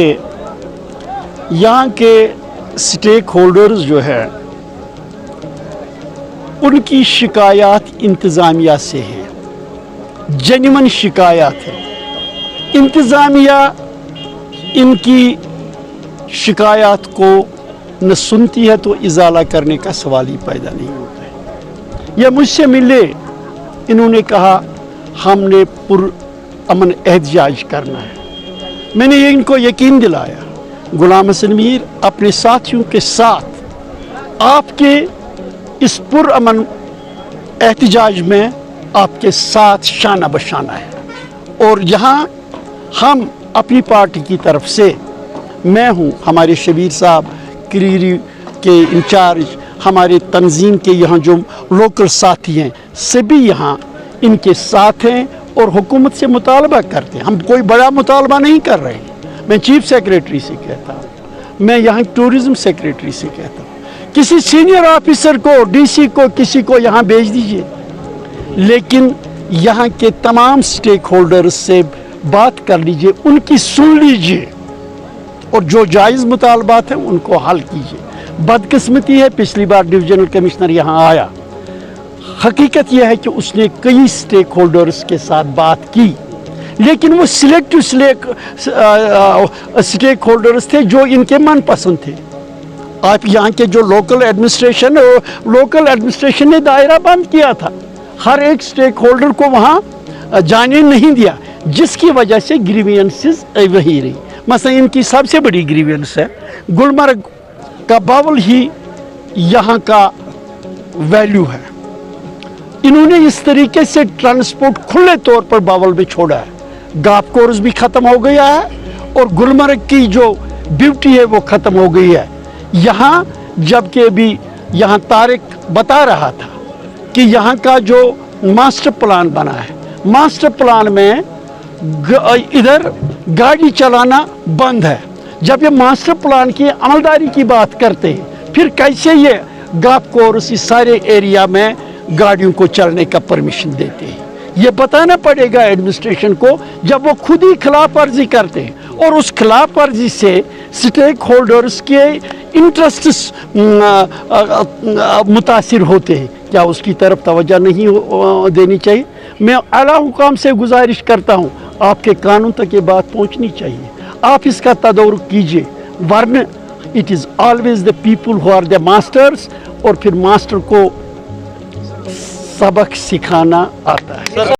यहाँ के stake holders जो है उनकी शिकायत इंतज़ामिया से है, जेन्युइन शिकायत है। इंतज़ामिया इनकी शिकायत को न सुनती है तो इजाला करने का सवाल ही पैदा नहीं होता है। यह मुझसे मिले, इन्होंने कहा हमने पुरअमन एहतजाज करना है। मैंने इनको यकीन दिलाया, गुलाम हसन मीर अपने साथियों के साथ आपके इस पुरअमन एहतजाज में आपके साथ शाना बशाना है। और यहाँ हम अपनी पार्टी की तरफ से, मैं हूँ, हमारे शबीर साहब क्रीरी के इंचार्ज, हमारे तंजीम के यहाँ जो लोकल साथी हैं, सभी यहाँ इनके साथ हैं और हुकूमत से मुतालबा करते हैं। हम कोई बड़ा मुतालबा नहीं कर रहे हैं। मैं चीफ सेक्रेटरी से कहता हूँ, मैं यहाँ टूरिज़्म सेक्रेटरी से कहता हूँ, किसी सीनियर ऑफिसर को, डीसी को, किसी को यहाँ भेज दीजिए, लेकिन यहाँ के तमाम स्टेक होल्डर्स से बात कर लीजिए, उनकी सुन लीजिए और जो जायज़ मुतालबात हैं उनको हल कीजिए। बदकिस्मती है, पिछली बार डिविजनल कमिश्नर यहाँ आया, हकीकत यह है कि उसने कई स्टेक होल्डर्स के साथ बात की, लेकिन वो सिलेक्टिव स्टेक होल्डर्स थे जो इनके मनपसंद थे। आप यहाँ के जो लोकल एडमिनिस्ट्रेशन ने दायरा बंद किया था, हर एक स्टेक होल्डर को वहाँ जाने नहीं दिया, जिसकी वजह से ग्रीवियंसेस वही रही। मसलन इनकी सबसे बड़ी ग्रीवियंस है गुलमर्ग का बावल ही यहाँ का वैल्यू है। इन्होंने इस तरीके से ट्रांसपोर्ट खुले तौर पर बावल में छोड़ा है, गाफ कोर्स भी ख़त्म हो गया है और गुलमर्ग की जो ब्यूटी है वो ख़त्म हो गई है। यहाँ जबकि अभी यहाँ तारिक बता रहा था कि यहाँ का जो मास्टर प्लान बना है, मास्टर प्लान में इधर गाड़ी चलाना बंद है। जब ये मास्टर प्लान की अमलदारी की बात करते हैं, फिर कैसे ये गाफ कोर्स इस सारे एरिया में गाड़ियों को चलने का परमिशन देते हैं? ये बताना पड़ेगा एडमिनिस्ट्रेशन को, जब वो खुद ही खिलाफ वर्जी करते हैं और उस खिलाफ वर्जी से स्टेक होल्डर्स के इंटरेस्ट्स मुतासिर होते हैं। क्या उसकी तरफ तवज्जो नहीं देनी चाहिए? मैं आला हुकाम से गुजारिश करता हूँ, आपके कानून तक ये बात पहुँचनी चाहिए, आप इसका तदव्वुर कीजिए, वरना it is always the people who are the masters, और फिर मास्टर को सबक सिखाना आता है।